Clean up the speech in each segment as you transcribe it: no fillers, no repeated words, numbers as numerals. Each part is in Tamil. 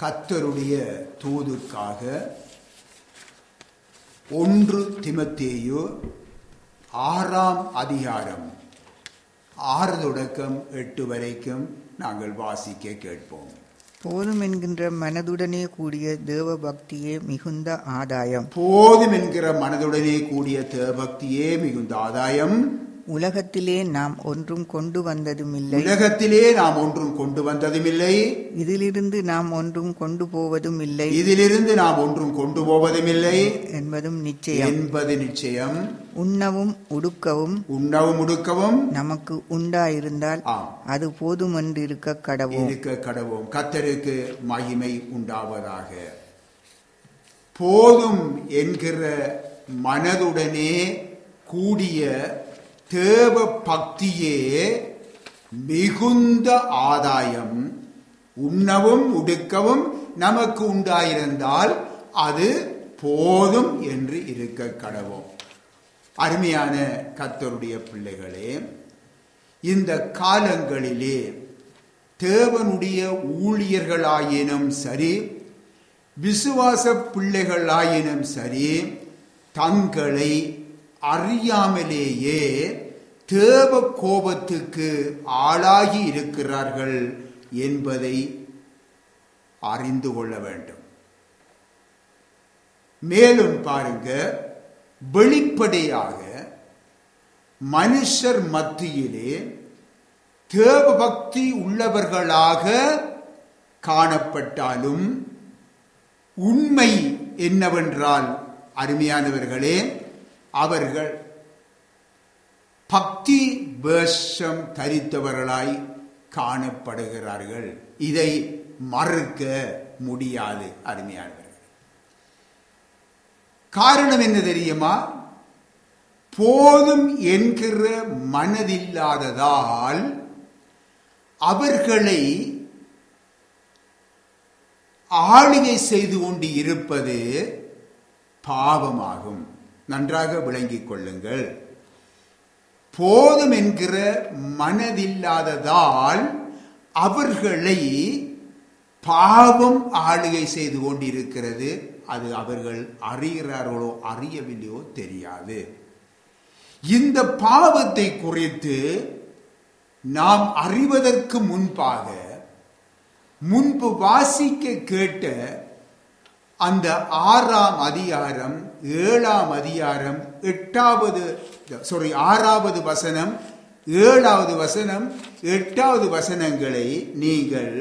கர்த்தருடைய தூதுக்காக 1 தீமோத்தேயு 6ஆம் அதிகாரம் 6 தொடக்கம் 8 வரைக்கும் நாங்கள் வாசிக்க கேட்போம். போதும் என்கின்ற மனதுடனே கூடிய தேவ பக்தியே மிகுந்த ஆதாயம். போதும் என்கிற மனதுடனே கூடிய தேவபக்தியே மிகுந்த ஆதாயம். உலகத்திலே நாம் ஒன்றும் கொண்டு வந்ததுமில்லை. உலகத்திலே நாம் ஒன்றும் கொண்டு வந்ததுமில்லை. இதிலிருந்து நாம் ஒன்றும் கொண்டு போவதும் இல்லை. இதிலிருந்து நாம் ஒன்றும் கொண்டு போவதுமில்லை என்பதும் நிச்சயம். என்பது நிச்சயம். உண்ணவும் உடுக்கவும் நமக்கு உண்டாயிருந்தால் அது போதும் என்று இருக்க கடவோம். கர்த்தருக்கு மகிமை உண்டாவதாக. போதும் என்கிற மனதுடனே கூடிய தேவ பக்தியே மிகுந்த ஆதாயம். உண்ணவும் உடுக்கவும் நமக்கு உண்டாயிருந்தால் அது போதும் என்று இருக்க கடவோம். அருமையான கர்த்தருடைய பிள்ளைகளே, இந்த காலங்களிலே தேவனுடைய ஊழியர்களாயினும் சரி, விசுவாச பிள்ளைகளாயினும் சரி, தங்களை அறியாமலேயே தேவ கோபத்துக்கு ஆளாகி இருக்கிறார்கள் என்பதை அறிந்து கொள்ள வேண்டும். மேலும் பாருங்க, வெளிப்படையாக மனுஷர் மத்தியிலே தேவ பக்தி உள்ளவர்களாக காணப்பட்டாலும் உண்மை என்னவென்றால், அருமையானவர்களே, அவர்கள் பக்தி வேஷம் தரித்தவர்களாய் காணப்படுகிறார்கள். இதை மறுக்க முடியாது. அருமையானவர்கள், காரணம் என்ன தெரியுமா? போதும் என்கிற மனதில்லாததால் அவர்களை ஆளுகை செய்து கொண்டு இருப்பது பாவமாகும். நன்றாக விளங்கிக் கொள்ளுங்கள். போதும் என்கிற மனதில்லாததால் அவர்களை பாவம் ஆளுகை செய்து கொண்டிருக்கிறது. அது அவர்கள் அறிகிறார்களோ அறியவில்லையோ தெரியாது. இந்த பாவத்தை குறித்து நாம் அறிவதற்கு முன்பு வாசிக்க கேட்ட அந்த 6ஆம் அதிகாரம் 7ஆம் அதிகாரம் 6வது வசனம் 7வது வசனம் 8வது வசனங்களை நீங்கள்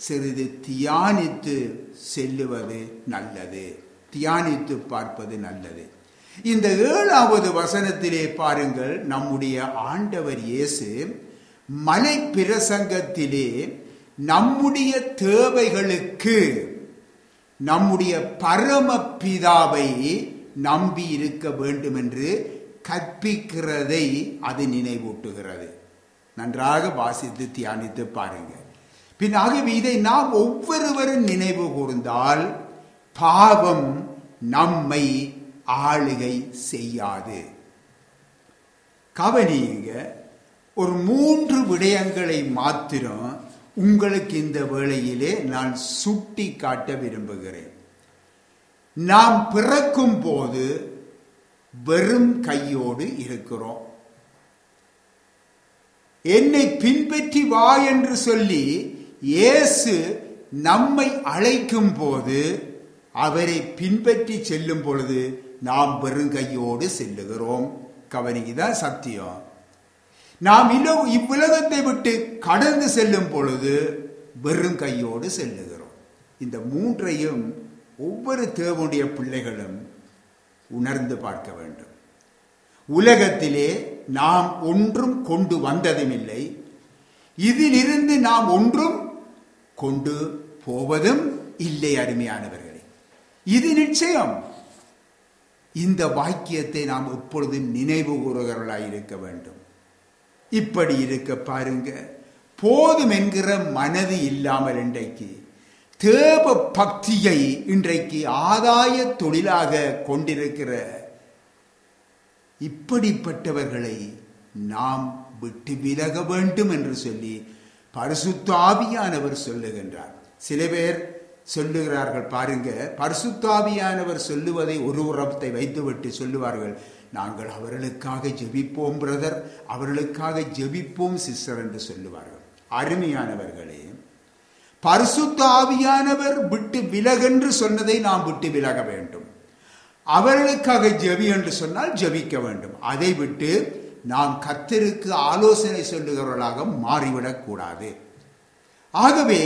சிறிது தியானித்து செல்லுவது நல்லது. தியானித்து பார்ப்பது நல்லது. இந்த 7வது வசனத்திலே பாருங்கள், நம்முடைய ஆண்டவர் இயேசு மலை பிரசங்கத்திலே நம்முடைய தேவைகளுக்கு நம்முடைய பரம பிதாவை நம்பி இருக்க வேண்டும் என்று கற்பிக்கிறதை அது நினைவூட்டுகிறது. நன்றாக வாசித்து தியானித்து பாருங்க. பின்னாகவே இதை நாம் ஒவ்வொருவரும் நினைவு கூர்ந்தால் பாவம் நம்மை ஆளுகை செய்யாது. கவனியுங்க, ஒரு 3 விடயங்களை மாத்திரம் உங்களுக்கு இந்த வேளையிலே நான் சுட்டி காட்ட விரும்புகிறேன். நாம் பிறக்கும் போது வெறும் கையோடு இருக்கிறோம். என்னை பின்பற்றி வா என்று சொல்லி இயேசு நம்மை அழைக்கும் போது, அவரை பின்பற்றி செல்லும் பொழுது நாம் வெறும் கையோடு செல்லுகிறோம். கவனிக்குதான் சத்தியம். நாம் இவ்வுலகத்தை விட்டு கடந்து செல்லும் பொழுது வெறும் கையோடு செல்லுகிறோம். இந்த 3ஐயும் ஒவ்வொரு தேவனுடைய பிள்ளைகளும் உணர்ந்து பார்க்க வேண்டும். உலகத்திலே நாம் ஒன்றும் கொண்டு வந்ததுமில்லை. இதிலிருந்து நாம் ஒன்றும் கொண்டு போவதும் இல்லை. அருமையானவர்களே, இது நிச்சயம். இந்த வாக்கியத்தை நாம் எப்பொழுதும் நினைவு கூறுகிறவர்களாய் இருக்க வேண்டும். இப்படி இருக்க பாருங்க, போதும் என்கிற மனது இல்லாமல் இன்றைக்கு தேவ பக்தியை இன்றைக்கு ஆதாய தொழிலாக கொண்டிருக்கிற இப்படிப்பட்டவர்களை நாம் விட்டு விலக வேண்டும் என்று சொல்லி பரிசுத்த ஆவியானவர் சொல்லுகின்றார். சில பேர் சொல்லுகிறார்கள் பாருங்க. பரிசுத்தாவியானவர் சொல்லுவதை ஒரு உரத்தை வைத்துவிட்டு சொல்லுவார்கள், நாங்கள் அவர்களுக்காக ஜெபிப்போம் பிரதர், அவர்களுக்காக ஜெபிப்போம் சிஸ்டர் என்று சொல்லுவார்கள். அருமையானவர்களே, பரிசுத்த ஆவியானவர் விட்டு விலகென்று சொன்னதை நாம் விட்டு விலக வேண்டும். அவர்களுக்காக ஜெபி என்று சொன்னால் ஜெபிக்க வேண்டும். அதை விட்டு நாம் கர்த்தருக்கு ஆலோசனை சொல்லுகிறவர்களாக மாறிவிடக் கூடாது. ஆகவே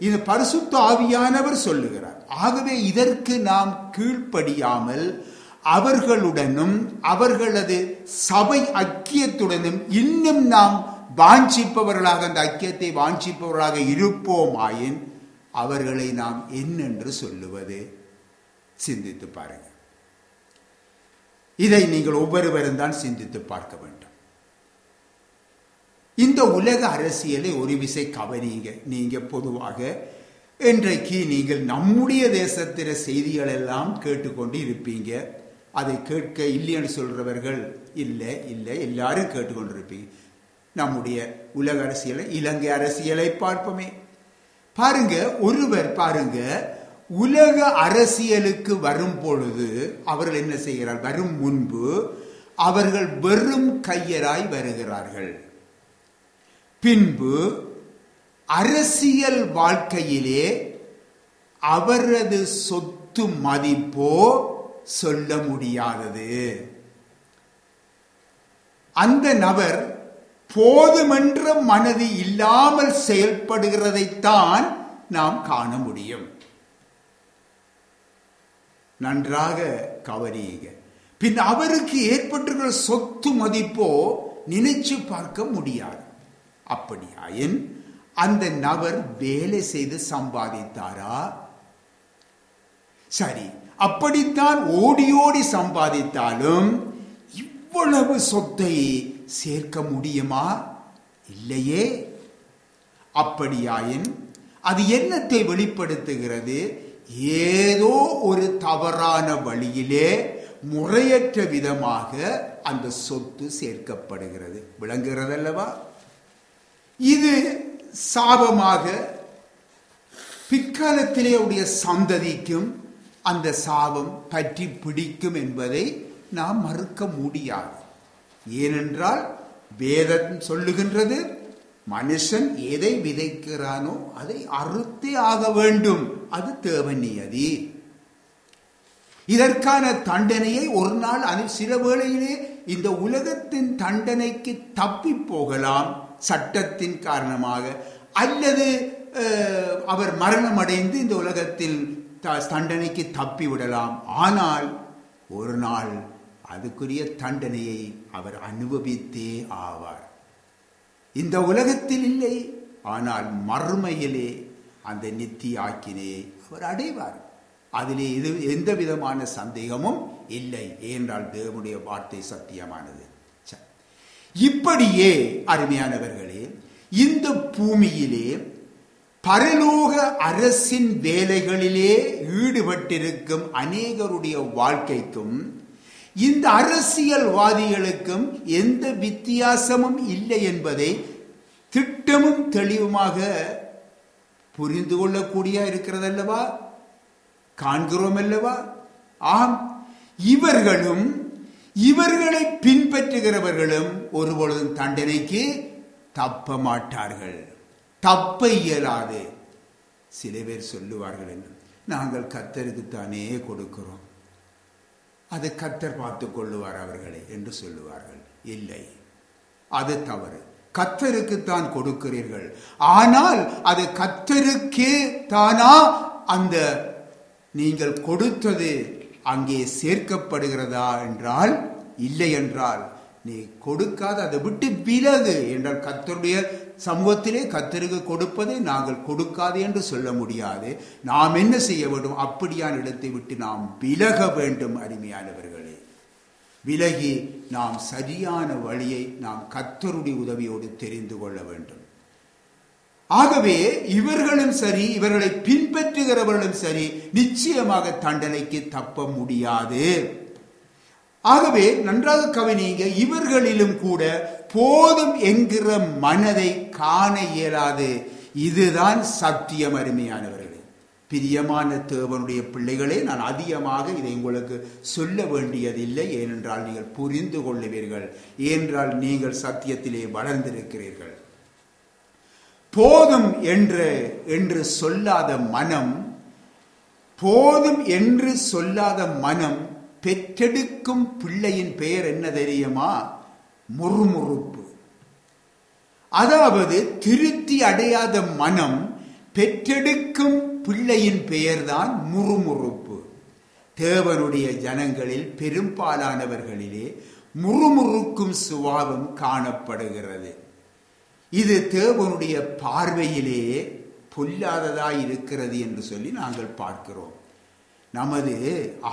இது பரிசுத்த ஆவியானவர் சொல்லுகிறார். ஆகவே இதற்கு நாம் கீழ்ப்படியாமல் அவர்களுடனும் அவர்களது சபை ஐக்கியத்துடனும் இன்னும் நாம் வாஞ்சிப்பவர்களாக, அந்த ஐக்கியத்தை வாஞ்சிப்பவர்களாக இருப்போமாயின் அவர்களை நாம் என்னென்று சொல்லுவது? சிந்தித்து பாருங்கள். இதை நீங்கள் ஒவ்வொருவரும் தான் சிந்தித்து பார்க்க வேண்டும். இந்த உலக அரசியலை ஒரு விசை கவனிங்க. நீங்க பொதுவாக இன்றைக்கு நீங்கள் நம்முடைய தேசத்தில செய்திகள் எல்லாம் கேட்டுக்கொண்டு இருப்பீங்க. அதை கேட்க இல்லைன்னு சொல்றவர்கள் இல்லை, எல்லாரும் கேட்டுக்கொண்டிருப்பீங்க. நம்முடைய உலக அரசியலை, இலங்கை அரசியலை பார்ப்போமே. பாருங்க, ஒருவர் பாருங்க, உலக அரசியலுக்கு வரும் பொழுது அவர்கள் என்ன செய்கிறார்கள்? வரும் முன்பு அவர்கள் வெறும் கையராய் வருகிறார்கள். பின்பு அரசியல் வாழ்க்கையிலே அவரது சொத்து மதிப்போ சொல்ல முடியாதது. அந்த நபர் போதுமென்ற மனது இல்லாமல் செயல்படுகிறதைத்தான் நாம் காண முடியும். நன்றாக கவனியுங்க. பின் அவருக்கு ஏற்பட்டிருக்கிற சொத்து மதிப்போ நினைச்சு பார்க்க முடியாது. அப்படியாயின் அந்த நபர் வேலை செய்து சம்பாதித்தாரா? சரி, அப்படித்தான் ஓடி ஓடி சம்பாதித்தாலும் இவ்வளவு சொத்தை சேர்க்க முடியுமா? இல்லையே. அப்படியாயின் அது என்னத்தை வெளிப்படுத்துகிறது? ஏதோ ஒரு தவறான வழியிலே முறையற்ற விதமாக அந்த சொத்து சேர்க்கப்படுகிறது. விளங்குகிறதல்லவா? இது சாபமாக பிற்காலத்திலே உடைய சந்ததிக்கும் அந்த சாபம் பற்றி பிடிக்கும் என்பதை நாம் மறுக்க முடியாது. ஏனென்றால் வேதம் சொல்லுகின்றது, மனுஷன் எதை விதைக்கிறானோ அதை அறுத்தே ஆக வேண்டும். அது தேவ நியதி. இதற்கான தண்டனையை ஒரு நாள், சில வேளையிலே இந்த உலகத்தின் தண்டனைக்கு தப்பி போகலாம் சட்டத்தின் காரணமாக, அல்லது அவர் மரணம் அடைந்து இந்த உலகத்தில் தண்டனைக்கு தப்பி விடலாம். ஆனால் ஒரு நாள் அதுக்குரிய தண்டனையை அவர் அனுபவித்தே ஆவார். இந்த உலகத்தில் இல்லை, ஆனால் மறுமையிலே அந்த நித்திய ஆக்கினை அவர் அடைவார். அதிலே எந்த விதமான சந்தேகமும் இல்லை. ஏனென்றால் தேவனுடைய வார்த்தை சத்தியமானது. இப்படியே அருமையானவர்களே, இந்த பூமியிலே பரலோக அரசின் வேலைகளிலே ஈடுபட்டிருக்கும் அநேகருடைய வாழ்க்கைக்கும் இந்த அரசியல்வாதிகளுக்கும் எந்த வித்தியாசமும் இல்லை என்பதை திட்டமும் தெளிவுமாக புரிந்து கொள்ளக்கூடிய இருக்கிறதல்லவா, காண்கிறோம் அல்லவா? ஆம், இவர்களும் இவர்களை பின்பற்றுகிறவர்களும் ஒருபொழுதும் தண்டனைக்கு தப்ப மாட்டார்கள், தப்ப இயலாது. சில பேர் சொல்லுவார்கள், என்று நாங்கள் கர்த்தருக்குத்தானே கொடுக்கிறோம், அது கர்த்தர் பார்த்து கொள்ளுவார் அவர்களை என்று சொல்லுவார்கள். இல்லை, அது தவறு. கர்த்தருக்குத்தான் கொடுக்கிறீர்கள், ஆனால் அது கர்த்தருக்கே தானா அந்த நீங்கள் கொடுத்தது அங்கே சேர்க்கப்படுகிறதா என்றால் இல்லை. என்றால் நீ கொடுக்காத, அதை விட்டு விலகு என்றால் கர்த்தருடைய சமூகத்திலே கர்த்தருக்கு கொடுப்பதை நாங்கள் கொடுக்காது என்று சொல்ல முடியாது. நாம் என்ன செய்ய வேண்டும்? அப்படியான இடத்தை விட்டு நாம் விலக வேண்டும். அருமையானவர்களே, விலகி நாம் சரியான வழியை நாம் கர்த்தருடைய உதவியோடு தெரிந்து கொள்ள வேண்டும். ஆகவே இவர்களும் சரி, இவர்களை பின்பற்றுகிறவர்களும் சரி, நிச்சயமாக தண்டனைக்கு தப்ப முடியாது. ஆகவே நன்றாக கவனிங்க, இவர்களிலும் கூட போதும் என்கிற மனதை காண இயலாது. இதுதான் சத்தியம். அருமையானவர்களே, பிரியமான தேவனுடைய பிள்ளைகளே, நான் அதிகமாக இதை உங்களுக்கு சொல்ல வேண்டியதில்லை, ஏனென்றால் நீங்கள் புரிந்து கொள்ளுவீர்கள், ஏனென்றால் நீங்கள் சத்தியத்திலே வளர்ந்திருக்கிறீர்கள். போதும் என்று சொல்லாத மனம், போதும் என்று சொல்லாத மனம் பெற்றெடுக்கும் பிள்ளையின் பெயர் என்ன தெரியுமா? முறுமுறுப்பு. அதாவது திருப்தி அடையாத மனம் பெற்றெடுக்கும் பிள்ளையின் பெயர்தான் முறுமுறுப்பு. தேவனுடைய ஜனங்களில் பெரும்பாலானவர்களிலே முறுமுறுக்கும் சுபாவம் காணப்படுகிறது. இது தேவனுடைய பார்வையிலேயே பொல்லாததாய் இருக்கிறது என்று சொல்லி நாங்கள் பார்க்கிறோம். நமது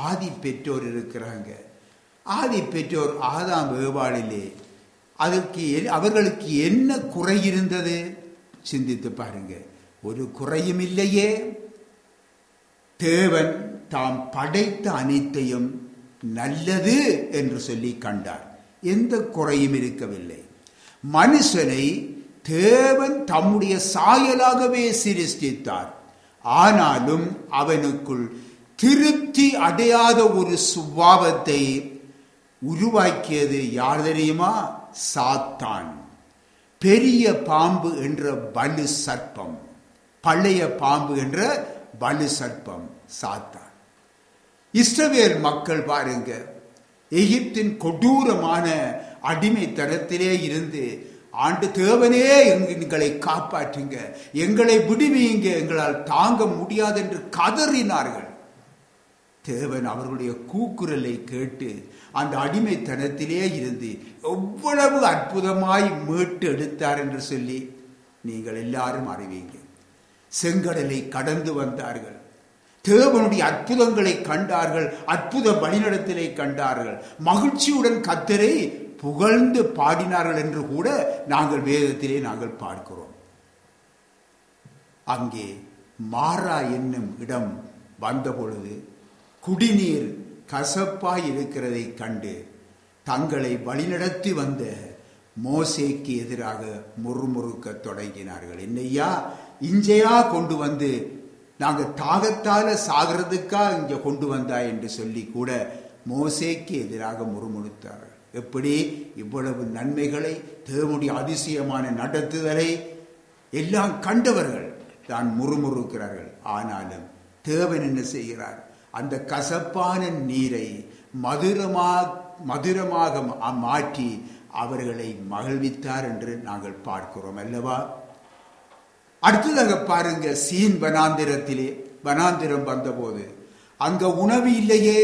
ஆதி பெற்றோர் இருக்கிறாங்க. ஆதி பெற்றோர் ஆதாம் ஏவாளிலே அவர்களுக்கு என்ன குறை இருந்தது? சிந்தித்து பாருங்க. ஒரு குறையும் இல்லையே. தேவன் தாம் படைத்த அனைத்தையும் நல்லது என்று சொல்லி கண்டார். எந்த குறையும் இருக்கவில்லை. மனுஷனை தேவன் தம்முடைய சாயலாகவே சிருஷ்டித்தார். ஆனாலும் அவனுக்குள் திருப்தி அடையாத ஒரு சுபாவத்தை உருவாக்கியது யார் தெரியுமா? சாத்தான். பெரிய பாம்பு என்ற வலு சர்ப்பம், பழைய பாம்பு என்ற வலு சர்ப்பம் சாத்தான். இஸ்ரவேல் மக்கள் பாருங்க, எகிப்தின் கொடூரமான அடிமைத்தனத்திலே இருந்து ஆண்டு தேவனே எங்களை காப்பாற்றுங்க, எங்களை விடுவீங்க, எங்களால் தாங்க முடியாது என்று கதறினார்கள். தேவன் அவர்களுடைய கூக்குரலை கேட்டு அந்த அடிமைத்தனத்திலே இருந்து எவ்வளவு அற்புதமாய் மீட்டு எடுத்தார் என்று சொல்லி நீங்கள் எல்லாரும் அறிவீங்க. செங்கடலை கடந்து வந்தார்கள். தேவனுடைய அற்புதங்களை கண்டார்கள். அற்புத வழிநடத்தலை கண்டார்கள். மகிழ்ச்சியுடன் கர்த்தரை புகழ்ந்து பாடினார்கள் என்று கூட நாங்கள் வேதத்திலே நாங்கள் பார்க்கிறோம். அங்கே மாரா என்னும் இடம் வந்த பொழுது குடிநீர் கசப்பாய் இருக்கிறதை கண்டு தங்களை வழிநடத்தி வந்த மோசேக்கு எதிராக முறுமுறுக்க தொடங்கினார்கள். என்னையா இஞ்சையா கொண்டு வந்து நாங்கள் தாகத்தால சாகிறதுக்கா இங்க கொண்டு வந்தா என்று சொல்லி கூட மோசேக்கு எதிராக முறுமுறுத்தார்கள். எப்படி இவ்வளவு நன்மைகளை, தேவனுடைய அதிசயமான நடத்துதலை எல்லாம் கண்டவர்கள் தான் முறுமுறுக்கிறார்கள். ஆனாலும் தேவன் என்ன செய்கிறார்? அந்த கசப்பான நீரை மதுரமாக மாற்றி அவர்களை மகிழ்வித்தார் என்று நாங்கள் பார்க்கிறோம் அல்லவா? அடுத்ததாக பாருங்க, சீன் வனாந்திரம் வந்தபோது அங்க உணவு இல்லையே,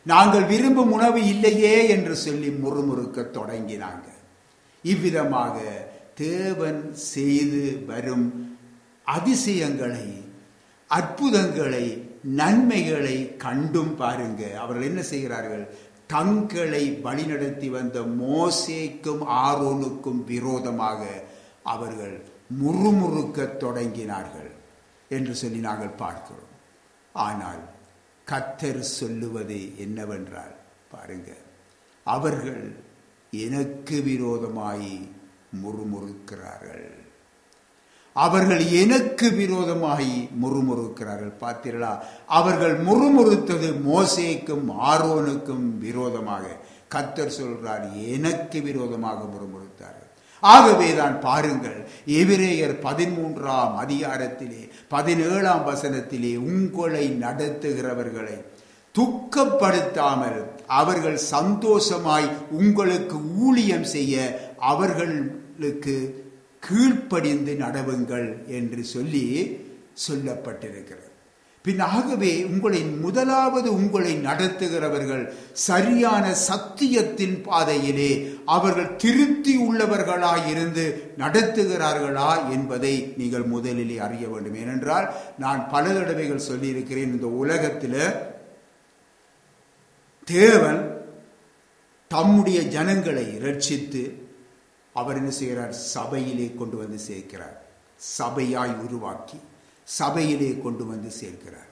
நாங்கள் விரும்பும் உணவு இல்லையே என்று சொல்லி முறுமுறுக்க தொடங்கினாங்க. இவ்விதமாக தேவன் செய்து வரும் அதிசயங்களை, அற்புதங்களை, நன்மைகளை கண்டும் பாருங்க, அவர்கள் என்ன செய்கிறார்கள்? தங்களை வழிநடத்தி வந்த மோசேக்கும் ஆரோனுக்கும் விரோதமாக அவர்கள் முறுமுறுக்க தொடங்கினார்கள் என்று சொல்லி நாங்கள் பார்க்கிறோம். ஆனால் கர்த்தர் சொல்லுவது என்னவென்றால் பாருங்க, அவர்கள் எனக்கு விரோதமாய் முறுமுறுக்கிறார்கள். அவர்கள் எனக்கு விரோதமாய் முறுமுறுக்கிறார்கள். பார்த்தீர்களா? அவர்கள் முறுமுறுத்தது மோசேக்கும் ஆரோனுக்கும் விரோதமாக. கர்த்தர் சொல்றார், எனக்கு விரோதமாக முறுமுறுத்தார்கள். ஆகவேதான் பாருங்கள், எபிரேயர் 13ஆம் அதிகாரத்திலே 17ஆம் வசனத்திலே உங்களை நடத்துகிறவர்களை துக்கப்படுத்தாமல் அவர்கள் சந்தோஷமாய் உங்களுக்கு ஊழியம் செய்ய அவர்களுக்கு கீழ்ப்படிந்து நடவுங்கள் என்று சொல்லி சொல்லப்பட்டிருக்கிறது. பின்னாகவே முதலாவது உங்களை நடத்துகிறவர்கள் சரியான சத்தியத்தின் பாதையிலே அவர்கள் திருப்தி உள்ளவர்களாயிருந்து நடத்துகிறார்களா என்பதை நீங்கள் முதலிலே அறிய வேண்டும். ஏனென்றால் நான் பல தடவைகள் சொல்லியிருக்கிறேன், இந்த உலகத்தில் தேவன் தம்முடைய ஜனங்களை ரட்சித்து அவர் என்ன செய்கிறார்? சபையிலே கொண்டு வந்து சேர்க்கிறார். சபையாய் உருவாக்கி சபையிலே கொண்டு வந்து சேர்க்கிறார்.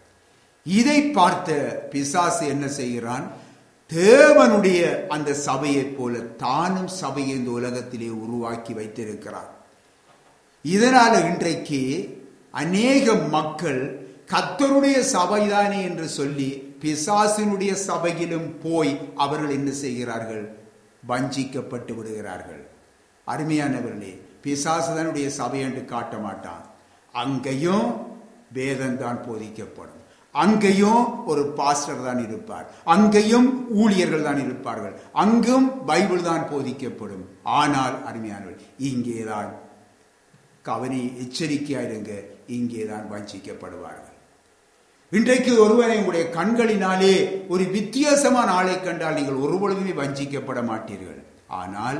இதை பார்த்த பிசாசு என்ன செய்கிறான்? தேவனுடைய அந்த சபையைப் போல தானும் சபையை இந்த உலகத்திலே உருவாக்கி வைத்திருக்கிறார். இதனால இன்றைக்கு அநேக மக்கள் கர்த்தருடைய சபைதானே என்று சொல்லி பிசாசினுடைய சபையிலும் போய் அவர்கள் என்ன செய்கிறார்கள்? வஞ்சிக்கப்பட்டு விடுகிறார்கள். அருமையானவர்களே, பிசாசுதனுடைய சபை என்று காட்ட மாட்டான். அங்கேயும் வேதம்தான் போதிக்கப்படும், அங்கேயும் ஒரு பாஸ்டர் தான் இருப்பார், அங்கேயும் ஊழியர்கள் தான் இருப்பார்கள், அங்கும் பைபிள் தான் போதிக்கப்படும். ஆனால் அருமையானவர்கள், இங்கேதான் கவனி, எச்சரிக்கையாயிருங்க, இங்கேதான் வஞ்சிக்கப்படுவார்கள். இன்றைக்கு ஒருவரை உங்களுடைய கண்களினாலே ஒரு வித்தியாசமான ஆளை கண்டால் நீங்கள் ஒருபொழுதுமே வஞ்சிக்கப்பட மாட்டீர்கள். ஆனால்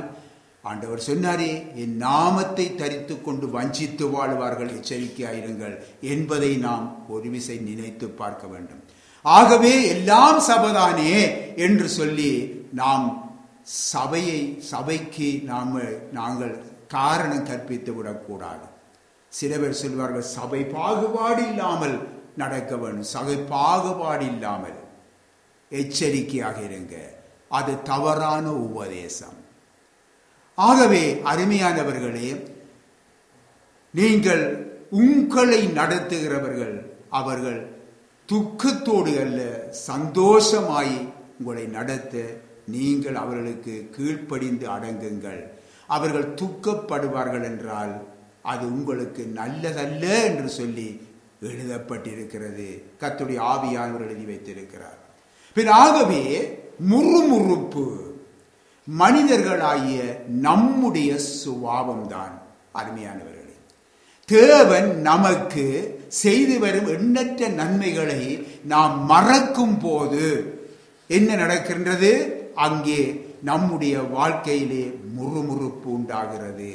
ஆண்டவர் சொன்னாரே, என் நாமத்தை தரித்து கொண்டு வஞ்சித்து வாழ்வார்கள், எச்சரிக்கையாயிருங்கள் என்பதை நாம் ஒரு விசை நினைத்து பார்க்க வேண்டும். ஆகவே எல்லாம் சபைதானே என்று சொல்லி நாம் சபைக்கு நாங்கள் காரணம் கற்பித்து விடக்கூடாது. சில பேர் சொல்வார்கள், சபை பாகுபாடு இல்லாமல் நடக்க வேண்டும். சபை பாகுபாடு இல்லாமல் எச்சரிக்கையாக இருங்க, அது தவறான உபதேசம். ஆகவே அருமையானவர்களே, நீங்கள் உங்களை நடத்துகிறவர்கள் அவர்கள் துக்கத்தோடு அல்ல, சந்தோஷமாய் உங்களை நடத்த நீங்கள் அவர்களுக்கு கீழ்ப்படிந்து அடங்குங்கள். அவர்கள் துக்கப்படுவார்கள் என்றால் அது உங்களுக்கு நல்லதல்ல என்று சொல்லி எழுதப்பட்டிருக்கிறது. கர்த்தருடைய ஆவியானவர் எழுதி வைத்திருக்கிறார். ஆகவே முறுமுறுப்பு மனிதர்களாகிய நம்முடைய சுபாவம்தான். அருமையானவர்களே, தேவன் நமக்கு செய்து வரும் எண்ணற்ற நன்மைகளை நாம் மறக்கும் போது என்ன நடக்கின்றது? அங்கே நம்முடைய வாழ்க்கையிலே முறுமுறுப்பு உண்டாகிறது.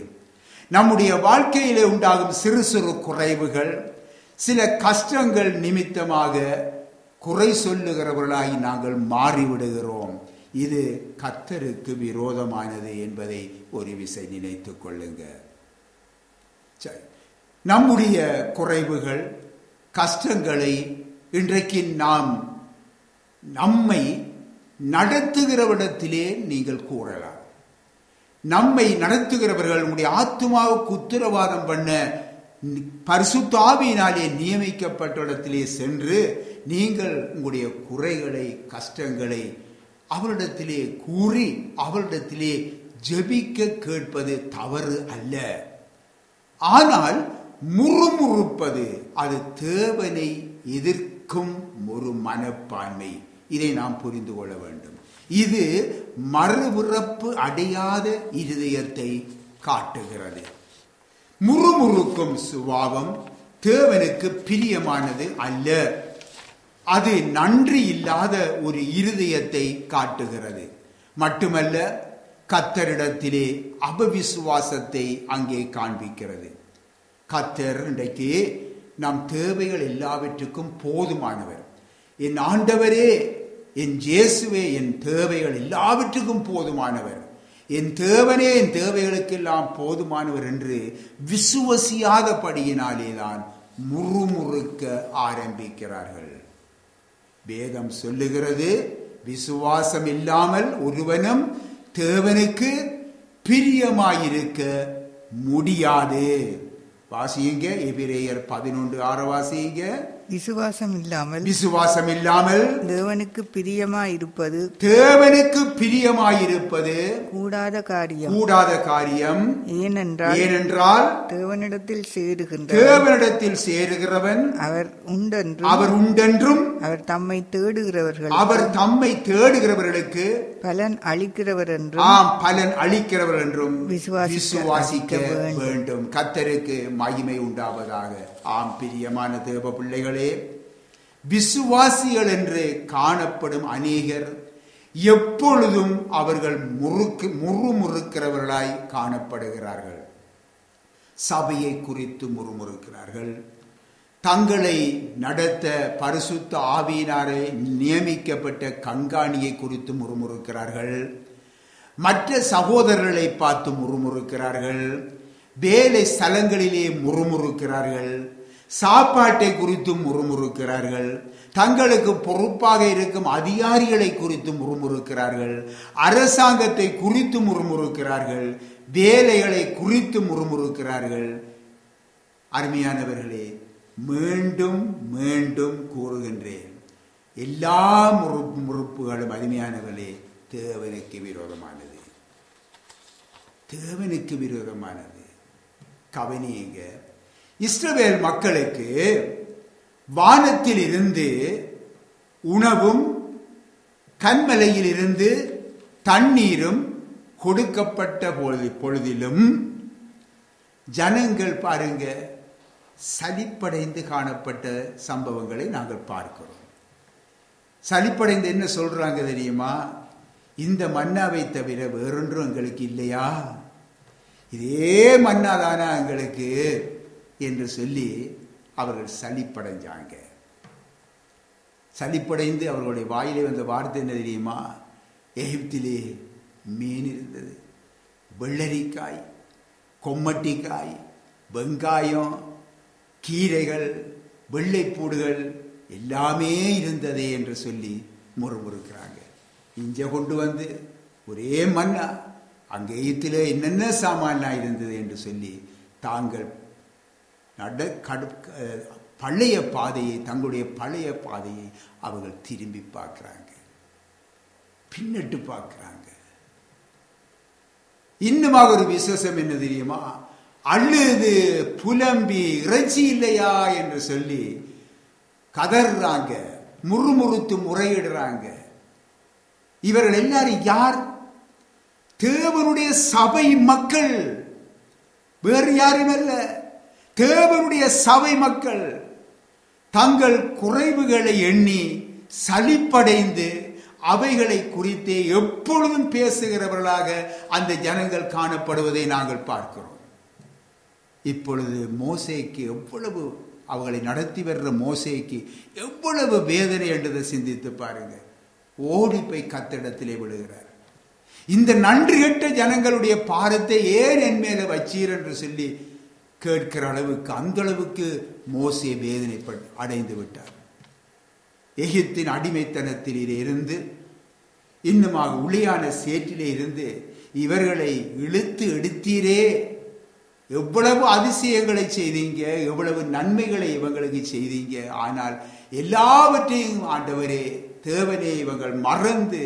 நம்முடைய வாழ்க்கையிலே உண்டாகும் சிறு சிறு குறைவுகள், சில கஷ்டங்கள் நிமித்தமாக குறை சொல்லுகிறவர்களாகி நாங்கள் மாறிவிடுகிறோம். இது கர்த்தருக்கு விரோதமானது என்பதை ஒரு விசை நினைத்துக் கொள்ளுங்க. சரி, நம்முடைய குறைவுகள் கஷ்டங்களை இன்றைக்கு நம்மை நடத்துகிறவிடத்திலே நீங்கள் கூறலாம். நம்மை நடத்துகிறவர்கள் உங்களுடைய ஆத்துமாவுக்கு உத்தரவாதம் பண்ண பரிசுத்த ஆவியினாலே நியமிக்கப்பட்ட இடத்திலே சென்று நீங்கள் உங்களுடைய குறைகளை கஷ்டங்களை அவரிடத்திலே கூறி அவரிடத்திலே ஜெபிக்க கேட்பது தவறு அல்ல. ஆனால் முறுமுறுப்பது அது தேவனை எதிர்க்கும் ஒரு மனப்பான்மை. இதை நாம் புரிந்து கொள்ள வேண்டும். இது மறுபிறப்பு அடையாத இருதயத்தை காட்டுகிறது. முறுமுறுக்கும் சுபாவம் தேவனுக்கு பிரியமானது அல்ல. அது நன்றி இல்லாத ஒரு இருதயத்தை காட்டுகிறது. மட்டுமல்ல, கர்த்தரிடத்திலே அபவிசுவாசத்தை அங்கே காண்பிக்கிறது. கர்த்தர் இன்றைக்கு நம் தேவைகள் எல்லாவற்றுக்கும் போதுமானவர். என் ஆண்டவரே, என் இயேசுவே, என் தேவைகள் எல்லாவற்றுக்கும் போதுமானவர், என் தேவனே என் தேவைகளுக்கெல்லாம் போதுமானவர் என்று விசுவசியாதபடியினாலேதான் முறுமுறுக்க ஆரம்பிக்கிறார்கள். வேதம் சொல்லுகிறது, விசுவாசம் இல்லாமல் ஒருவனும் தேவனுக்கு பிரியமாயிருக்க முடியாது. வாசியுங்க, எபிரேயர் 11:6 வாசியுங்க. விசுவாசம் இல்லாமல் தேவனுக்கு பிரியமாயிருப்பது கூடாத காரியம். ஏனென்றால் தேவனிடத்தில் சேருகிறவன் அவர் உண்டென்றும் அவர் தம்மை தேடுகிறவர்களுக்கு பலன் அளிக்கிறவர் என்றும் விசுவாசிக்க வேண்டும். கர்த்தருக்கு மகிமை உண்டாவதாக. ஆம், பிரியமான தேவ பிள்ளைகளே, விசுவாசிகள் என்று காணப்படும் அநேகர் எப்பொழுதும் அவர்கள் முறுமுறுக்கிறவர்களாய் காணப்படுகிறார்கள். சபையை குறித்து முறுமுறுக்கிறார்கள். தங்களை நடத்த பரிசுத்த ஆவியினாரே நியமிக்கப்பட்ட கண்காணியை குறித்து முறுமுறுக்கிறார்கள். மற்ற சகோதரர்களை பார்த்து முறுமுறுக்கிறார்கள். வேலை ஸ்தலங்களிலே முறுமுறுக்கிறார்கள். சாப்பாட்டை குறித்து முறுமுறுக்கிறார்கள். தங்களுக்கு பொறுப்பாக இருக்கும் அதிகாரிகளை குறித்து முறுமுறுக்கிறார்கள். அரசாங்கத்தை குறித்து முறுமுறுக்கிறார்கள். வேலைகளை குறித்து முறுமுறுக்கிறார்கள். அருமையானவர்களே, மீண்டும் மீண்டும் கூறுகின்றேன், எல்லா முறுப்புகளும் அருமையானவர்களே தேவனுக்கு விரோதமானது. தேவனுக்கு விரோதமானது. கவனியுங்க, இஸ்ரவேல் மக்களுக்கு வானத்தில் இருந்து உணவும் கன்மலையில் இருந்து தண்ணீரும் கொடுக்கப்பட்ட பொழுதிலும் ஜனங்கள் பாருங்க சலிப்படைந்து காணப்பட்ட சம்பவங்களை நாங்கள் பார்க்கிறோம். சலிப்படைந்து என்ன சொல்றாங்க தெரியுமா? இந்த மன்னாவை தவிர வேறொன்றும் எங்களுக்கு இல்லையா, இதே மன்னாதானா எங்களுக்கு என்று சொல்லி அவர்கள் சலிப்படைஞ்சாங்க. சலிப்படைந்து அவர்களுடைய வாயிலே வந்த வார்த்தை என்ன தெரியுமா? எகிப்திலே மீன் இருந்தது, வெள்ளரிக்காய், கொம்மட்டிக்காய், வெங்காயம், கீரைகள், வெள்ளைப்பூடுகள் எல்லாமே இருந்ததே என்று சொல்லி முறுமுறுக்கிறாங்க. இஞ்ச கொண்டு வந்து ஒரே மண்ணா, அங்கே எகிப்திலே என்னென்ன சாமான்லாம் இருந்தது என்று சொல்லி தாங்கள் பழைய பாதையை, தங்களுடைய பழைய பாதையை அவர்கள் திரும்பி பார்க்கிறாங்க, பின்னிட்டு பார்க்கிறாங்க. இன்னுமாக ஒரு விசேஷம் என்ன தெரியுமா? அழுது புலம்பி இறைச்சி இல்லையா என்று சொல்லி கதறாங்க, முறுமுறுத்து முறையிடுறாங்க. இவர்கள் எல்லாரும் யார்? தேவனுடைய சபை மக்கள், வேறு யாரும் அல்ல. தேவனுடைய சபை மக்கள் தங்கள் குறைவுகளை எண்ணி சலிப்படைந்து அவைகளை குறித்தே எப்பொழுதும் பேசுகிறவர்களாக அந்த ஜனங்கள் காணப்படுவதை நாங்கள் பார்க்கிறோம். இப்பொழுது மோசேக்கு எவ்வளவு, அவர்களை நடத்தி வர்ற மோசேக்கு எவ்வளவு வேதனை என்றதை சிந்தித்து பாருங்க. ஓடி போய் கத்திடத்திலே விடுகிறார். இந்த நன்றி கெட்ட ஜனங்களுடைய பாரத்தை ஏன் என் மேல வச்சீர் என்று சொல்லி கேட்கிற அளவுக்கு, அந்த அளவுக்கு மோசே வேதனை அடைந்து விட்டார். எகிப்தின் அடிமைத்தனத்திலே இருந்து, இன்னுமாக உளியான சேற்றிலே இருந்து இவர்களை இழுத்து எடுத்தீரே, எவ்வளவு அதிசயங்களை செய்தீங்க, எவ்வளவு நன்மைகளை இவங்களுக்கு செய்தீங்க. ஆனால் எல்லாவற்றையும் ஆண்டவரே தேவனே இவங்கள் மறந்து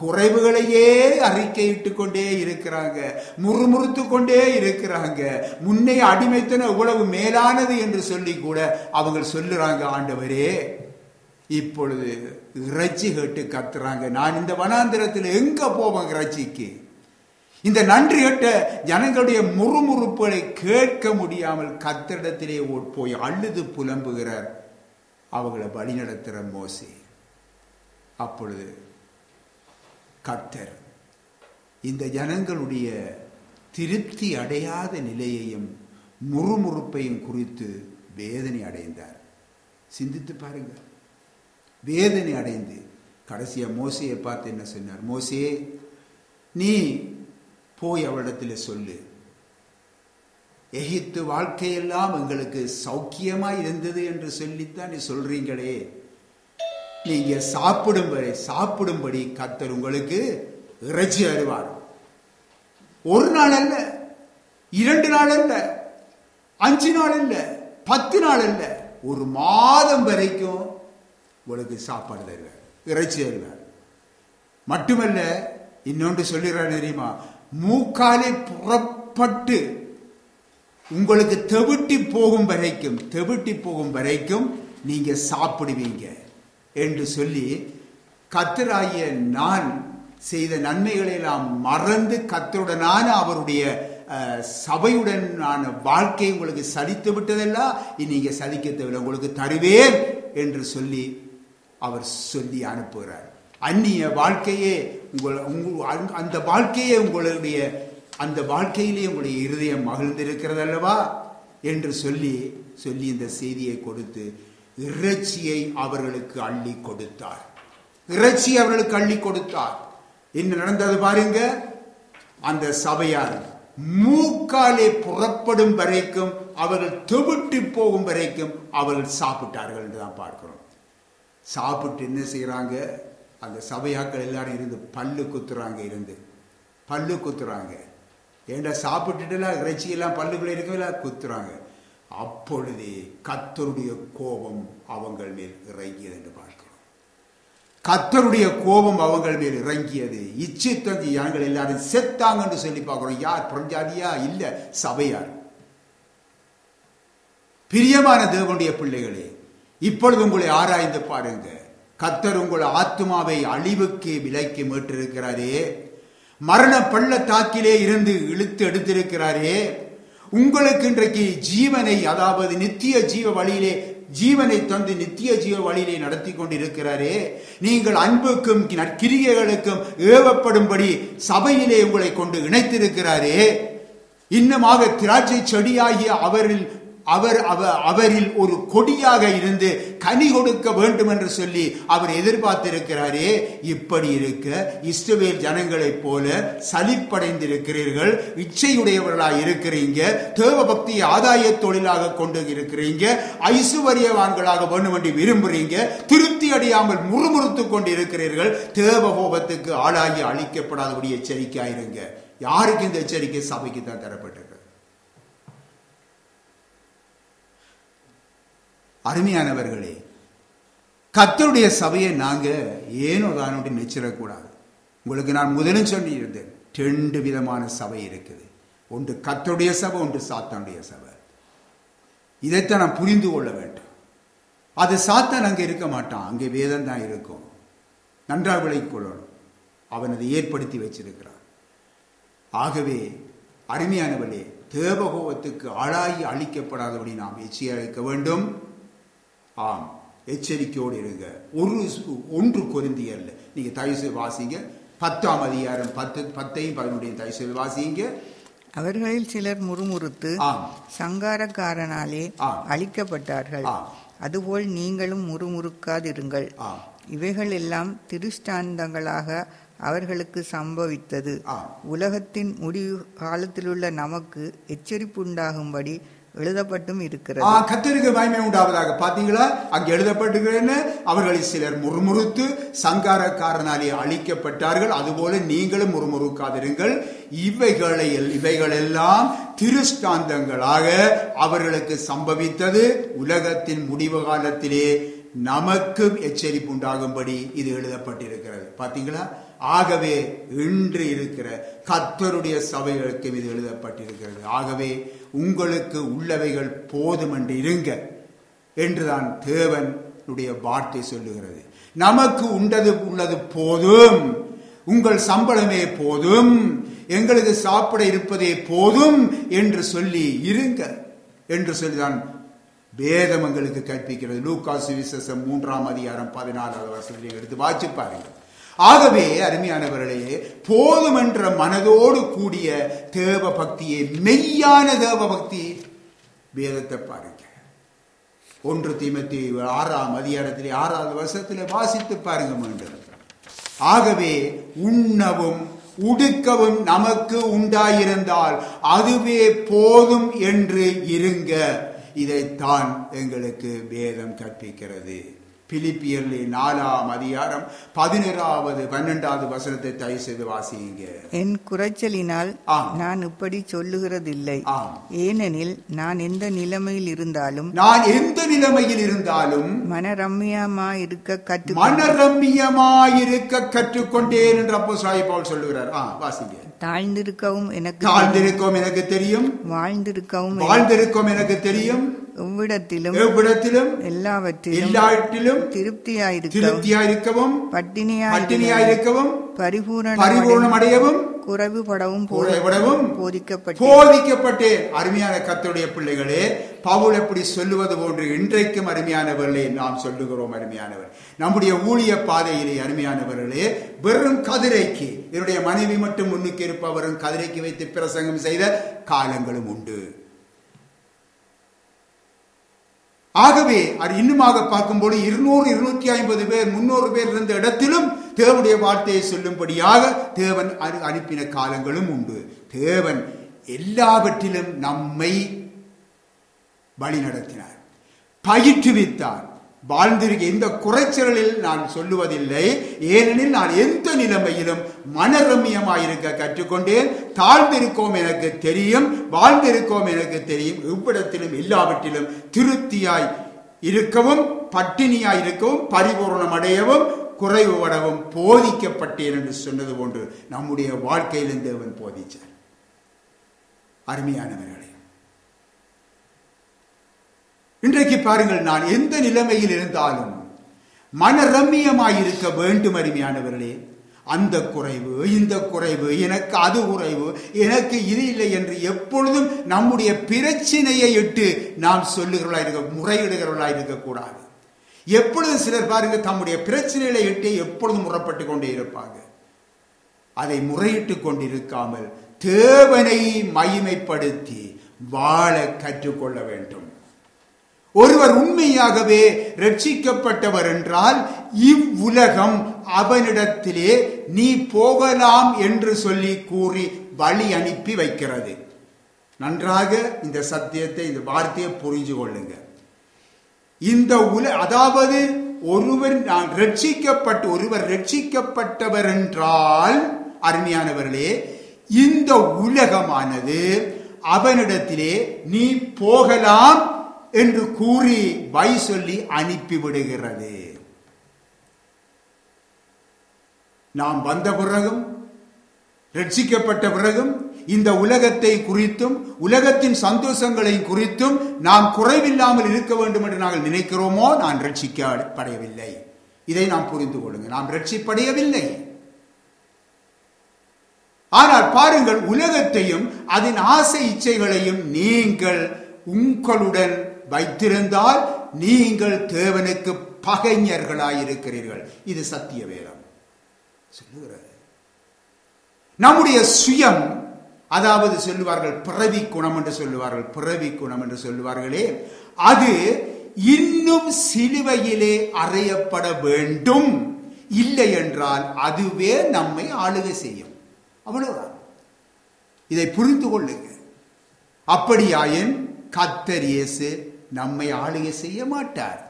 குறைவுகளையே அறிக்கையிட்டு கொண்டே இருக்கிறாங்க, முறுமுறுத்து கொண்டே இருக்கிறாங்க. முன்னே அடிமைத்தனம் எவ்வளவு மேலானது என்று சொல்லி கூட அவங்க சொல்லுறாங்க. ஆண்டவரே இப்பொழுது இறைச்சி கேட்டு கத்துறாங்க. நான் இந்த வனாந்திரத்தில் எங்க போவேன் இறைச்சிக்கு? இந்த நன்றி கெட்ட ஜனங்களுடைய முறுமுறுப்புகளை கேட்க முடியாமல் கத்திரிடத்திலே போய் அழுது புலம்புகிறார் அவங்களை வழிநடத்துகிற மோசே. அப்பொழுது கர்த்தர் இந்த ஜனங்களுடைய திருப்தி அடையாத நிலையையும் முறுமுறுப்பையும் குறித்து வேதனை அடைந்தார். சிந்தித்து பாருங்க. வேதனை அடைந்து கடைசியா மோசையை பார்த்து என்ன சொன்னார்? மோசே, நீ போய் அவளிடத்தில் சொல்லு, எகிப்து வாழ்க்கையெல்லாம் எங்களுக்கு சௌக்கியமா இருந்தது என்று சொல்லித்தான் நீ சொல்றீங்களே, நீங்க சாப்பிடும்படி கர்த்தர் உங்களுக்கு இறைச்சி அருவார். ஒரு நாள் அல்ல, 2 நாள் அல்ல, 5 நாள் அல்ல, 10 நாள் அல்ல, 1 மாதம் வரைக்கும் உங்களுக்கு சாப்பாடு தருவார், இறைச்சி தருவார். மட்டுமல்ல, இன்னொன்று சொல்லிடுறாரு தெரியுமா? மூக்காலே புறப்பட்டு உங்களுக்கு தெவிட்டி போகும் வரைக்கும் நீங்க சாப்பிடுவீங்க என்று சொல்லி, கர்த்தராகிய நான் செய்த நன்மைகளை எல்லாம் மறந்து கர்த்தருடனான அவருடைய சபையுடனான வாழ்க்கை உங்களுக்கு சலித்து விட்டதெல்லாம் நீங்க சலிக்க தேவையில்லை, உங்களுக்கு தருவேன் என்று சொல்லி அவர் சொல்லி அனுப்புகிறார். அந்நிய வாழ்க்கையே அந்த வாழ்க்கையே உங்களுடைய, அந்த வாழ்க்கையிலே உங்களுடைய இருதயம் மகிழ்ந்திருக்கிறது அல்லவா என்று சொல்லி இந்த செய்தியை கொடுத்து இறைச்சியை அவர்களுக்கு அள்ளி கொடுத்தார். இறைச்சி அவர்களுக்கு அள்ளி கொடுத்தார். என்ன நடந்தது பாருங்க. அந்த சபையார் மூக்காலே புறப்படும் வரைக்கும், அவர்கள் தெவிட்டு போகும் வரைக்கும் அவர்கள் சாப்பிட்டார்கள் என்றுதான் பார்க்கிறோம். சாப்பிட்டு என்ன செய்யறாங்க? அந்த சபையாக்கள் எல்லாரும் இருந்து பல்லு குத்துறாங்க. ஏண்டா சாப்பிட்டுட்டுலாம் இறைச்சியெல்லாம் பல்லுக்குள்ள இருக்கவே குத்துறாங்க. அப்பொழுதே கர்த்தருடைய கோபம் அவங்கள் மேல் இறங்கியது என்று பார்க்கிறோம். கர்த்தருடைய கோபம் அவங்கள் மேல் இறங்கியது. இச்சித்தந்தி ஜனங்கள் எல்லாரும் செத்தாங்க என்று சொல்லி பார்க்கிறோம். யார்? புறஞ்சாதியா? இல்ல, சபையார். பிரியமான தேவனுடைய பிள்ளைகளே, இப்பொழுது உங்களை ஆராய்ந்து பாருங்க. கர்த்தர் உங்கள் ஆத்துமாவை அழிவுக்கு விலைக்கு மீட்டிருக்கிறாரே, மரண பள்ளத்தாக்கிலே இருந்து இழுத்து எடுத்திருக்கிறாரே, உங்களுக்கு இன்றைக்கு ஜீவனை, அதாவது நித்திய ஜீவ வழியிலே ஜீவனை தந்து நித்திய ஜீவ வழியிலே நடத்தி கொண்டிருக்கிறாரே, நீங்கள் அன்புக்கும் கிரியைகளுக்கும் ஏவப்படும்படி சபையிலே உங்களை கொண்டு இணைத்திருக்கிறாரே, இன்னமாக திராட்சை செடியாகிய அவரில் ஒரு கொடியாக இருந்து கனி கொடுக்க வேண்டும் என்று சொல்லி அவர் எதிர்பார்த்திருக்கிறாரே. இப்படி இருக்க இஸ்ரவேல் ஜனங்களைப் போல சலிப்படைந்திருக்கிறீர்கள், இச்சையுடையவர்களாக இருக்கிறீங்க, தேவ பக்தியை ஆதாய தொழிலாக கொண்டு இருக்கிறீங்க, ஐசுவரியவான்களாக வேண்டும் என்று விரும்புறீங்க, திருப்தி அடையாமல் முறுமுறுத்துக் கொண்டு இருக்கிறீர்கள். தேவ கோபத்துக்கு ஆளாகி அழிக்கப்படாதபடி எச்சரிக்கையாயிருங்க. யாருக்கு இந்த எச்சரிக்கை? சபைக்கு தான் தரப்பட்டிருக்கு. அருமையானவர்களே, கர்த்தருடைய சபையை நாங்க ஏனோ தானோடு நிச்சிடக்கூடாது. உங்களுக்கு நான் முதலும் சொல்லி இருந்தேன், 2 விதமான சபை இருக்குது. ஒன்று கர்த்தருடைய சபை, ஒன்று சாத்தானுடைய சபை. இதைத்தான் நாம் புரிந்து கொள்ள வேண்டும். அது சாத்தான் அங்கே இருக்க மாட்டான், அங்கே வேதம் தான் இருக்கும். நன்றாக விளங்கிக் கொள்ளணும். அவன் அதை ஏற்படுத்தி வச்சிருக்கிறான். ஆகவே அருமையானவர்களே, தேவகோபத்துக்கு ஆளாகி அழிக்கப்படாதபடி நாம் எச்சரிக்க வேண்டும். ஆம், எச்சரிக்கையோடு இருங்க. 1 கொரிந்தியர்ல நீங்க தயவு செய்து வாசிங்க, 10ஆம் அதிகாரம் 10ஐயும் 11ஐயும் தயவு செய்து வாசிங்க. அவர்களில் சிலர் முறுமுறுத்து சங்காரக்காரனாலே அழிக்கப்பட்டார்கள். அதுபோல் நீங்களும் முறுமுறுக்காதிருங்கள். இவைகள் எல்லாம் திருஷ்டாந்தங்களாக அவர்களுக்கு சம்பவித்தது. உலகத்தின் முடிவு காலத்திலுள்ள நமக்கு எச்சரிப்புண்டாகும்படி எழுதப்பட்டும் இருக்கிறது. கர்த்தருக்கு மகிமை உண்டாவதாக. பாத்தீங்களா, அங்க எழுதப்பட்டிருக்கிறேன்னு, அவர்களில் சிலர் முறுமுறுத்து சங்காரக்காரனாலே அழிக்கப்பட்டார்கள், அதுபோல நீங்களும் முறுமுறுக்காதிருங்கள். இவைகளெல்லாம் திருஷ்டாந்தங்களாக அவர்களுக்கு சம்பவித்தது. உலகத்தின் முடிவு காலத்திலே நமக்கு எச்சரிப்பு உண்டாகும்படி இது எழுதப்பட்டிருக்கிறது. பாத்தீங்களா? ஆகவே இன்று இருக்கிற கர்த்தருடைய சபைகளுக்கு இது எழுதப்பட்டிருக்கிறது. ஆகவே உங்களுக்கு உள்ளவைகள் போதும் என்று இருங்க என்றுதான் தேவனுடைய வார்த்தை சொல்லுகிறது. நமக்கு உள்ளது போதும், உங்கள் சம்பளமே போதும், எங்களுக்கு சாப்பிட இருப்பதே போதும் என்று சொல்லி இருங்க என்று சொல்லிதான் வேதம் எங்களுக்கு கற்பிக்கிறது. லூக்கா சுவிசேஷம் 3ஆம் அதிகாரம் 14வது வசனத்தை எடுத்து வாசிச்சு பாருங்க. ஆகவே அருமையானவர்களே, போதும் என்ற மனதோடு கூடிய தேவ பக்தியை, மெய்யான தேவ பக்தி வேதத்தை பாருங்க. 1 தீமோத்தேயு 6ஆம் அதிகாரத்திலே 6வது வசனத்திலே வாசித்து பாருங்க மீண்டும். ஆகவே உண்ணவும் உடுக்கவும் நமக்கு உண்டாயிருந்தால் அதுவே போதும் என்று இருங்க. இதைத்தான் எங்களுக்கு வேதம் கற்பிக்கிறது. பிலிப்பியர்ல 4ஆம் அதிகாரம் 11வது 12வது வசனத்தை தயவு செய்து வாசியுங்க. என் குறைச்சலினால் நான் இப்படி சொல்லுகிறதில்லை. ஏனெனில் நான் எந்த நிலைமையில் இருந்தாலும் மனரம்யமாயிருக்க கற்றுக்கொண்டேன் என்று அப்போஸ்தலனாகிய பவுல் சொல்லுகிறார். வாசிங்க. தாழ்ந்திருக்கவும் எனக்கு தெரியும், வாழ்ந்திருக்கவும் எனக்கு தெரியும், எவ்விடத்திலும் எல்லாவற்றிலும் திருப்தியாயிருக்கவும் பட்டினியாயிருக்கவும் பரிபூரணமடையவும் குறைவுபடவும் போதிக்கப்பட்டேன். அருமையான கர்த்தருடைய பிள்ளைகளே, பவுல் எப்படி சொல்லுவது போன்று இன்றைக்கும் அருமையானவர்களே நாம் சொல்லுகிறோம். அருமையானவர், நம்முடைய ஊழிய பாதையிலே அருமையானவர்களே, வெறும் கதிரைக்கு, என்னுடைய மனைவி மட்டும் முன்னுக்கு இருப்பவரும் கதிரைக்கு வைத்து பிரசங்கம் செய்த காலங்களும் உண்டு. ஆகவே அது இன்னுமாக பார்க்கும்போது 200, 250 பேர், 300 பேர் இருந்த இடத்திலும் தேவனுடைய வார்த்தையை சொல்லும்படியாக தேவன் அனுப்பின காலங்களும் உண்டு. தேவன் எல்லாவற்றிலும் நம்மை வழி நடத்தினார், பயிற்றுவித்தார். வாழ்ந்திருக்க எந்த குறைச்சலில் நான் சொல்லுவதில்லை. ஏனெனில் நான் எந்த நிலைமையிலும் மனரம்யமாயிருக்க கற்றுக்கொண்டேன். தாழ்ந்திருக்கோம் எனக்கு தெரியும், வாழ்ந்திருக்கோம் எனக்கு தெரியும். இவ்விடத்திலும் எல்லாவற்றிலும் திருப்தியாய் இருக்கவும், பட்டினியாய் இருக்கவும், பரிபூர்ணம் அடையவும், குறைவுபடவும் போதிக்கப்பட்டேன் என்று சொன்னது போன்று நம்முடைய வாழ்க்கையிலும் தேவன் போதிச்சார். அருமையானவர்களே, இன்றைக்கு பாருங்கள், நான் எந்த நிலைமையில் இருந்தாலும் மனரம்யமாயிருக்க வேண்டும். அருமையானவர்களே, அந்த குறைவு, இந்த குறைவு, எனக்கு அது குறைவு, எனக்கு இது இல்லை என்று எப்பொழுதும் நம்முடைய பிரச்சனையை இட்டு நாம் சொல்லுகிறவர்களாக இருக்க, முறையிடுகிறவர்களாக இருக்கக்கூடாது. எப்பொழுதும் சிலர் பாருங்க தம்முடைய பிரச்சனைகளை இட்டு எப்பொழுதும் முறைப்பட்டு கொண்டே இருப்பாங்க. அதை முறையிட்டு கொண்டிருக்காமல் தேவனை மகிமைப்படுத்தி வாழ கற்றுக்கொள்ள வேண்டும். ஒருவர் உண்மையாகவே ரட்சிக்கப்பட்டவர் என்றால் இவ்வுலகம் அவனிடத்திலே நீ போகலாம் என்று சொல்லி கூறி வழி அனுப்பி வைக்கிறது. நன்றாக இந்த சத்தியத்தை, இந்த வார்த்தையை புரிஞ்சு கொள்ளுங்க. இந்த அதாவது ஒருவர் ரட்சிக்கப்பட்டவர் என்றால் அருமையானவர்களே, இந்த உலகமானது அவனிடத்திலே நீ போகலாம் என்று கூறி வை சொல்லி அனுப்பிவிடுகிறது. நாம் வந்த பிறகும், ரட்சிக்கப்பட்ட பிறகும் இந்த உலகத்தை குறித்தும் உலகத்தின் சந்தோஷங்களை குறித்தும் நாம் குறைவில்லாமல் இருக்க வேண்டும் என்று நாங்கள் நினைக்கிறோமோ? நான் ரட்சிக்கப்படையவில்லை. இதை நாம் புரிந்து கொள்ளுங்க. நாம் ரட்சிப்படையவில்லை. ஆனால் பாருங்கள், உலகத்தையும் அதன் ஆசை இச்சைகளையும் நீங்கள் உங்களுடன் வைத்திருந்தால் நீங்கள் தேவனுக்கு பகைஞர்களாயிருக்கிறீர்கள். இது சத்திய வேதம் சொல்லுகிறது. நம்முடைய சுயம், அதாவது சொல்லுவார்கள் பிறவி குணம் என்று சொல்லுவார்கள், பிறவி குணம் என்று சொல்லுவார்களே, அது இன்னும் சிலுவையிலே அறையப்பட வேண்டும். இல்லை என்றால் அதுவே நம்மை ஆளுகை செய்யும். அவ்வளவுதான். இதை புரிந்து கொள்ளுங்க. அப்படியாயின் கர்த்தர் இயேசு நம்மை ஆளுகை செய்ய மாட்டார்.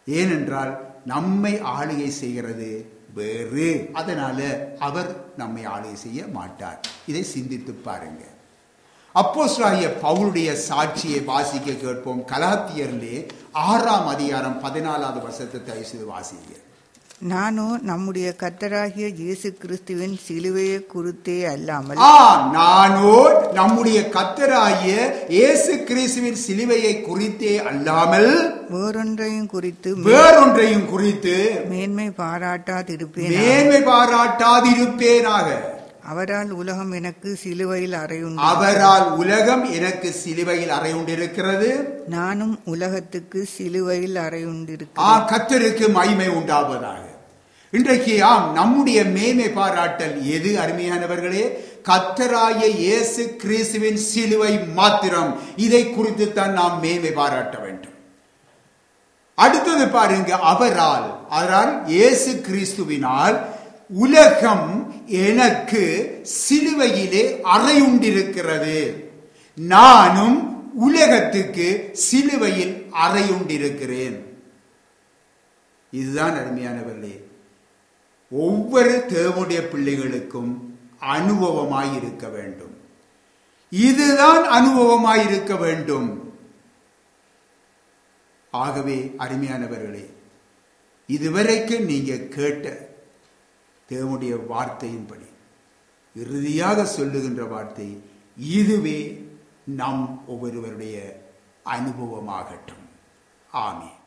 ஏனென்றால் நம்மை ஆளுகை செய்கிறது வேறு. அதனால அவர் நம்மை ஆளுகை செய்ய மாட்டார். இதை சிந்தித்து பாருங்க. அப்போஸ்தலனாகிய பவுலுடைய சாட்சியை வாசிக்க கேட்போம். கலாத்தியரிலே 6ஆம் அதிகாரம் 14வது வசனத்தை தயவு செய்து வாசிங்க. நானோ நம்முடைய கர்த்தராகிய இயேசு கிறிஸ்துவின் சிலுவையை குறித்தே அல்லாமல், நானோ நம்முடைய கர்த்தராகிய இயேசு கிறிஸ்துவின் சிலுவையை குறித்தே அல்லாமல் வேறொன்றையும் குறித்து மேன்மை பாராட்டாதிருப்பேனாக. அவரால் உலகம் எனக்கு சிலுவையில் அறையுண்டிருக்கிறது. நானும் உலகத்துக்கு சிலுவையில் அறையுண்டிருக்கிறேன். கர்த்தருக்கு மகிமை உண்டாவதாக. இன்றைக்கு நம்முடைய மேன்மை பாராட்டல் எது அருமையானவர்களே? கர்த்தராகிய இயேசு கிறிஸ்துவின் சிலுவை மாத்திரம். இதை குறித்து தான் நாம் மேன்மை பாராட்ட வேண்டும். அடுத்தது பாருங்க, அவரால் இயேசு கிறிஸ்துவினால் உலகம் எனக்கு சிலுவையிலே அறையுண்டிருக்கிறது. நானும் உலகத்துக்கு சிலுவையில் அறையுண்டிருக்கிறேன். இதுதான் அருமையானவர்களே, ஒவ்வொரு தேவனுடைய பிள்ளைகளுக்கும் அனுபவமாயிருக்க வேண்டும். இதுதான் அனுபவமாயிருக்க வேண்டும். ஆகவே அருமையானவர்களே, இதுவரைக்கும் நீங்க கேட்ட தேவனுடைய வார்த்தையின்படி இறுதியாக சொல்லுகின்ற வார்த்தை இதுவே நம் ஒவ்வொருவருடைய அனுபவமாகட்டும். ஆமென்.